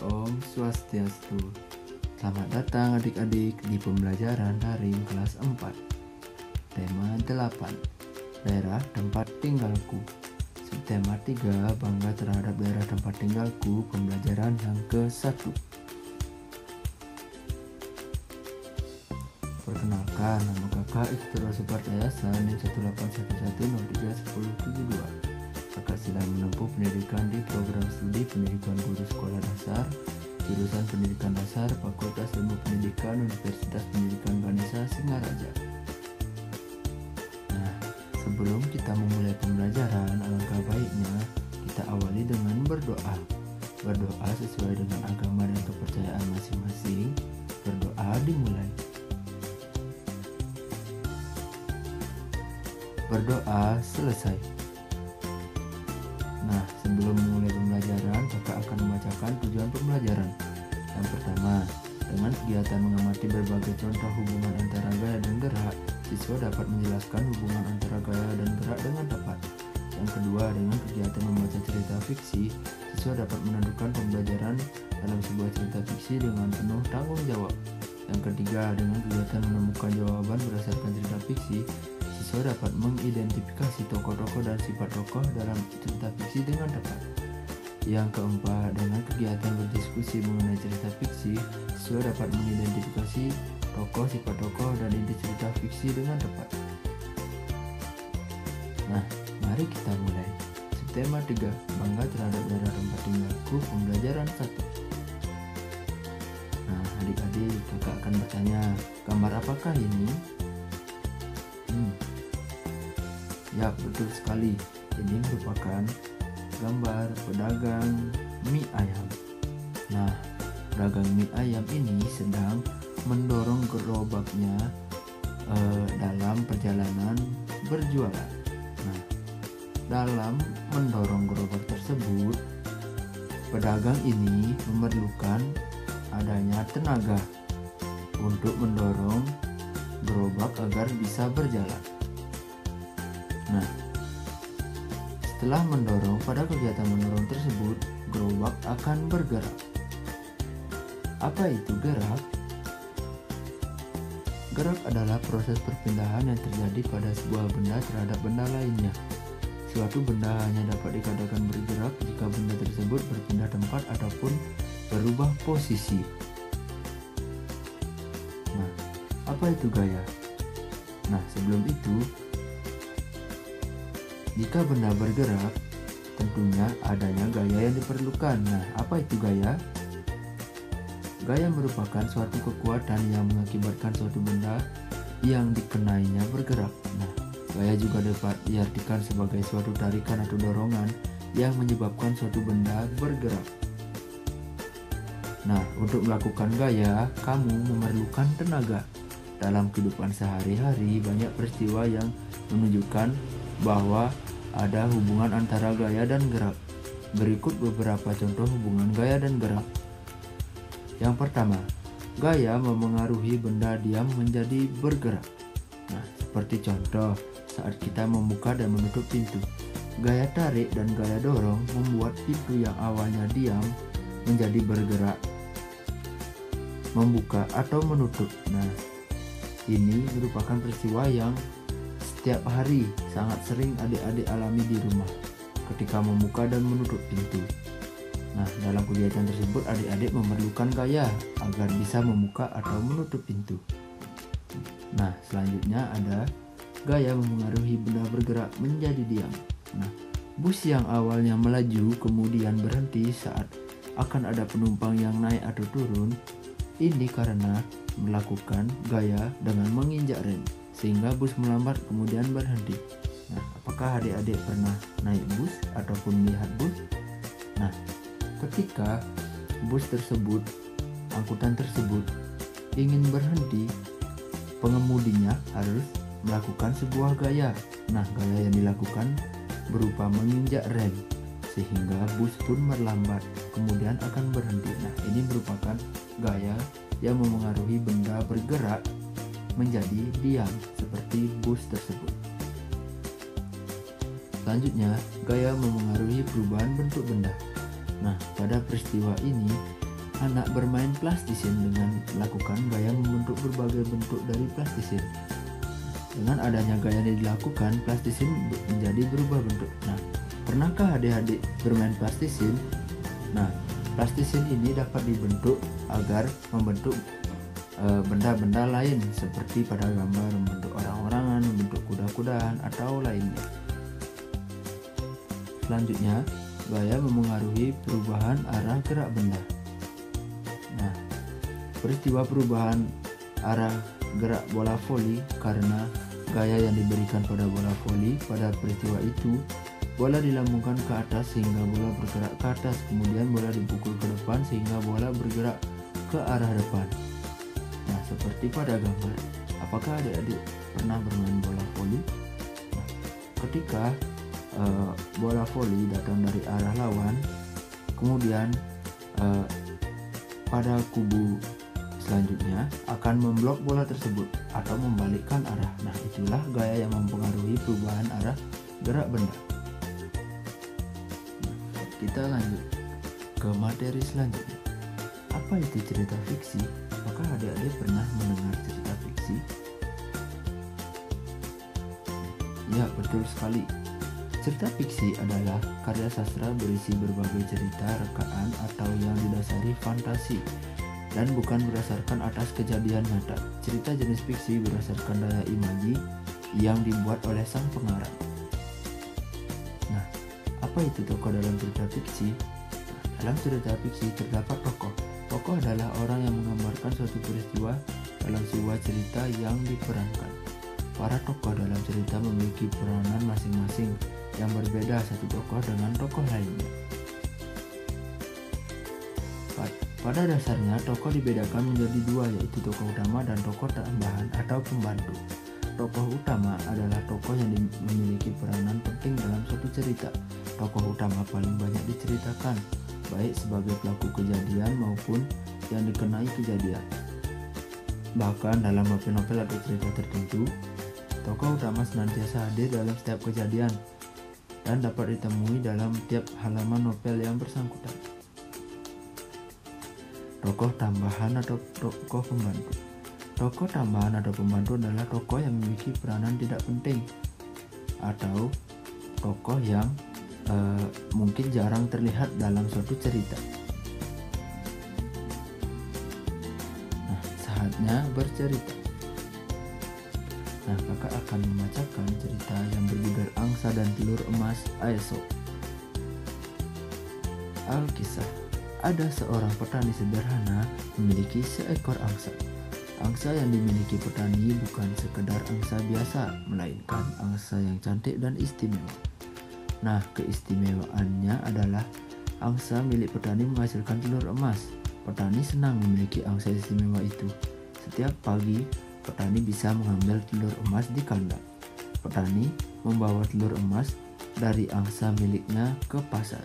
Om Swastiastu. Selamat datang adik-adik di pembelajaran daring kelas 4. Tema 8, daerah tempat tinggalku. Subtema 3, bangga terhadap daerah tempat tinggalku, pembelajaran yang ke-1. Perkenalkan, nama kakak Iqtiro Supartayasa, NIM 181103172. Kakak sedang menempuh pendidikan di program studi pendidikan guru sekolah dasar, jurusan pendidikan dasar, Fakultas Ilmu Pendidikan, Universitas Pendidikan Ganesha Singaraja. Nah, sebelum kita memulai pembelajaran, alangkah baiknya kita awali dengan berdoa. Berdoa sesuai dengan agama dan kepercayaan masing-masing. Berdoa dimulai. Berdoa selesai. Nah, sebelum memulai pembelajaran, kakak akan membacakan tujuan pembelajaran. Yang pertama, dengan kegiatan mengamati berbagai contoh hubungan antara gaya dan gerak, siswa dapat menjelaskan hubungan antara gaya dan gerak dengan tepat. Yang kedua, dengan kegiatan membaca cerita fiksi, siswa dapat menentukan pembelajaran dalam sebuah cerita fiksi dengan penuh tanggung jawab. Yang ketiga, dengan kegiatan menemukan jawaban berdasarkan cerita fiksi, siswa dapat mengidentifikasi tokoh-tokoh dan sifat tokoh dalam cerita fiksi dengan tepat. Yang keempat, dengan kegiatan berdiskusi mengenai cerita fiksi, siswa dapat mengidentifikasi tokoh, sifat tokoh, dan inti cerita fiksi dengan tepat. Nah, mari kita mulai. Subtema 3, bangga terhadap daerah tempat tinggalku, pembelajaran 1. Nah, adik-adik, kakak akan bertanya, gambar apakah ini? Ya, betul sekali. Ini merupakan gambar pedagang mie ayam. Nah, pedagang mie ayam ini sedang mendorong gerobaknya dalam perjalanan berjualan. Nah, dalam mendorong gerobak tersebut, pedagang ini memerlukan adanya tenaga untuk mendorong gerobak agar bisa berjalan. Nah, setelah mendorong, pada kegiatan mendorong tersebut, gerobak akan bergerak. Apa itu gerak? Gerak adalah proses perpindahan yang terjadi pada sebuah benda terhadap benda lainnya. Suatu benda hanya dapat dikatakan bergerak jika benda tersebut berpindah tempat ataupun berubah posisi. Nah, apa itu gaya? Nah, sebelum itu, jika benda bergerak, tentunya adanya gaya yang diperlukan. Nah, apa itu gaya? Gaya merupakan suatu kekuatan yang mengakibatkan suatu benda yang dikenainya bergerak. Nah, gaya juga dapat diartikan sebagai suatu tarikan atau dorongan yang menyebabkan suatu benda bergerak. Nah, untuk melakukan gaya, kamu memerlukan tenaga. Dalam kehidupan sehari-hari, banyak peristiwa yang menunjukkan bahwa ada hubungan antara gaya dan gerak. Berikut beberapa contoh hubungan gaya dan gerak. Yang pertama, gaya memengaruhi benda diam menjadi bergerak. Nah, seperti contoh saat kita membuka dan menutup pintu. Gaya tarik dan gaya dorong membuat pintu yang awalnya diam menjadi bergerak, membuka atau menutup. Nah, ini merupakan peristiwa yang setiap hari sangat sering adik-adik alami di rumah ketika membuka dan menutup pintu. Nah, dalam kegiatan tersebut adik-adik memerlukan gaya agar bisa membuka atau menutup pintu. Nah, selanjutnya ada gaya memengaruhi benda bergerak menjadi diam. Nah, bus yang awalnya melaju kemudian berhenti saat akan ada penumpang yang naik atau turun. Ini karena melakukan gaya dengan menginjak rem, sehingga bus melambat kemudian berhenti. Nah, apakah adik-adik pernah naik bus ataupun melihat bus? Nah, ketika bus tersebut, angkutan tersebut ingin berhenti, pengemudinya harus melakukan sebuah gaya. Nah, gaya yang dilakukan berupa menginjak rem, sehingga bus pun melambat kemudian akan berhenti. Nah, ini merupakan gaya yang memengaruhi benda bergerak menjadi diam seperti bus tersebut. Selanjutnya, gaya memengaruhi perubahan bentuk benda. Nah, pada peristiwa ini, anak bermain plastisin dengan melakukan gaya membentuk berbagai bentuk dari plastisin. Dengan adanya gaya yang dilakukan, plastisin menjadi berubah bentuk. Nah, pernahkah adik-adik bermain plastisin? Nah, plastisin ini dapat dibentuk agar membentuk benda-benda lain seperti pada gambar membentuk orang-orangan, membentuk kuda-kudaan atau lainnya. Selanjutnya, gaya memengaruhi perubahan arah gerak benda. Nah, peristiwa perubahan arah gerak bola voli karena gaya yang diberikan pada bola voli. Pada peristiwa itu, bola dilambungkan ke atas sehingga bola bergerak ke atas, kemudian bola dipukul ke depan sehingga bola bergerak ke arah depan. Nah, seperti pada gambar. Apakah adik-adik pernah bermain bola voli? Nah, ketika bola voli datang dari arah lawan, kemudian pada kubu selanjutnya akan memblok bola tersebut atau membalikkan arah. Nah, itulah gaya yang mempengaruhi perubahan arah gerak benda. Nah, kita lanjut ke materi selanjutnya. Apa itu cerita fiksi? Apakah adik-adik pernah mendengar cerita fiksi? Ya, betul sekali. Cerita fiksi adalah karya sastra berisi berbagai cerita, rekaan, atau yang didasari fantasi dan bukan berdasarkan atas kejadian nyata. Cerita jenis fiksi berdasarkan daya imaji yang dibuat oleh sang pengarang. Nah, apa itu tokoh dalam cerita fiksi? Dalam cerita fiksi terdapat tokoh. Tokoh adalah orang yang menggambarkan suatu peristiwa dalam sebuah cerita yang diperankan. Para tokoh dalam cerita memiliki peranan masing-masing yang berbeda satu tokoh dengan tokoh lainnya. Pada dasarnya, tokoh dibedakan menjadi dua, yaitu tokoh utama dan tokoh tambahan atau pembantu. Tokoh utama adalah tokoh yang memiliki peranan penting dalam suatu cerita. Tokoh utama paling banyak diceritakan, baik sebagai pelaku kejadian maupun yang dikenai kejadian. Bahkan dalam novel-novel atau cerita tertentu, tokoh utama senantiasa hadir dalam setiap kejadian dan dapat ditemui dalam tiap halaman novel yang bersangkutan. Tokoh tambahan atau tokoh pembantu. Tokoh tambahan atau pembantu adalah tokoh yang memiliki peranan tidak penting atau tokoh yang mungkin jarang terlihat dalam suatu cerita. Nah, saatnya bercerita. Nah, kakak akan membacakan cerita yang berjudul Angsa dan Telur Emas Aesop. Alkisah. Ada seorang petani sederhana memiliki seekor angsa. Angsa yang dimiliki petani bukan sekedar angsa biasa, melainkan angsa yang cantik dan istimewa. Nah, keistimewaannya adalah angsa milik petani menghasilkan telur emas. Petani senang memiliki angsa istimewa itu. Setiap pagi, petani bisa mengambil telur emas di kandang. Petani membawa telur emas dari angsa miliknya ke pasar.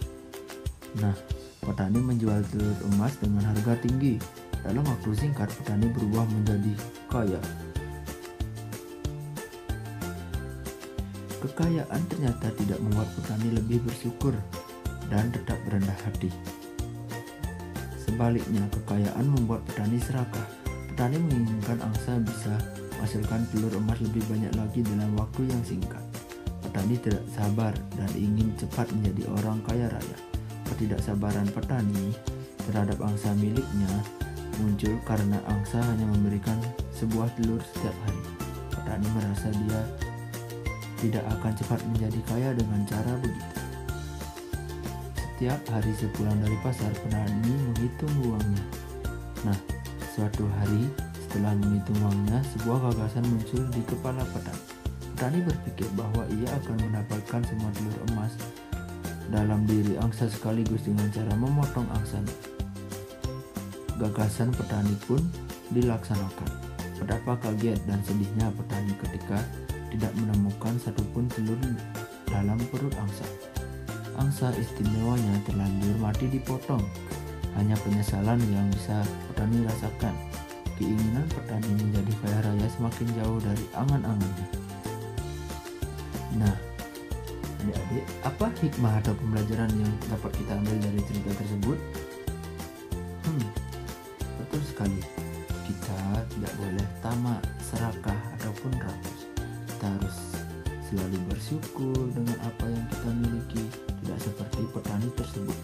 Nah, petani menjual telur emas dengan harga tinggi. Dalam waktu singkat, petani berubah menjadi kaya. Kekayaan ternyata tidak membuat petani lebih bersyukur dan tetap rendah hati. Sebaliknya, kekayaan membuat petani serakah. Petani menginginkan angsa bisa menghasilkan telur emas lebih banyak lagi dalam waktu yang singkat. Petani tidak sabar dan ingin cepat menjadi orang kaya raya. Ketidaksabaran petani terhadap angsa miliknya muncul karena angsa hanya memberikan sebuah telur setiap hari. Petani merasa dia tidak akan cepat menjadi kaya dengan cara begitu. Setiap hari sepulang dari pasar, petani menghitung uangnya. Nah, suatu hari setelah menghitung uangnya, sebuah gagasan muncul di kepala petani. Petani berpikir bahwa ia akan mendapatkan semua telur emas dalam diri angsa sekaligus dengan cara memotong angsanya. Gagasan petani pun dilaksanakan. Betapa kaget dan sedihnya petani ketika tidak menemukan satupun telur dalam perut angsa. Angsa istimewanya terlanjur mati dipotong. Hanya penyesalan yang bisa petani rasakan. Keinginan petani menjadi kaya raya semakin jauh dari angan-angannya. Nah, adik-adik, apa hikmah atau pembelajaran yang dapat kita ambil dari cerita tersebut? sekali. Kita tidak boleh tamak, serakah, ataupun rakus. Kita harus selalu bersyukur dengan apa yang kita miliki, tidak seperti petani tersebut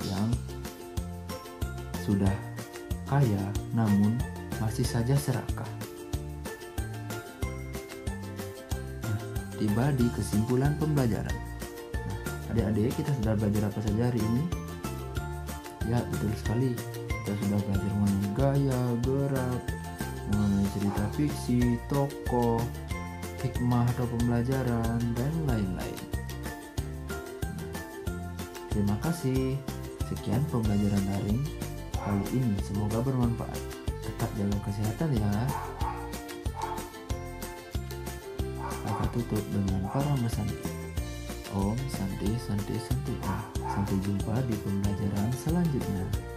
yang sudah kaya namun masih saja serakah. Nah, tiba di kesimpulan pembelajaran. Nah, adik-adik, kita sudah belajar apa saja hari ini? Ya, betul sekali. Kita sudah belajar mengenai gaya, gerak, mengenai cerita fiksi, tokoh, hikmah atau pembelajaran, dan lain-lain. Terima kasih. Sekian pembelajaran daring kali ini. Semoga bermanfaat. Tetap jaga kesehatan ya. Kakak tutup dengan Parama Santi. Om Santi Santi Santi. Sampai jumpa di pembelajaran selanjutnya.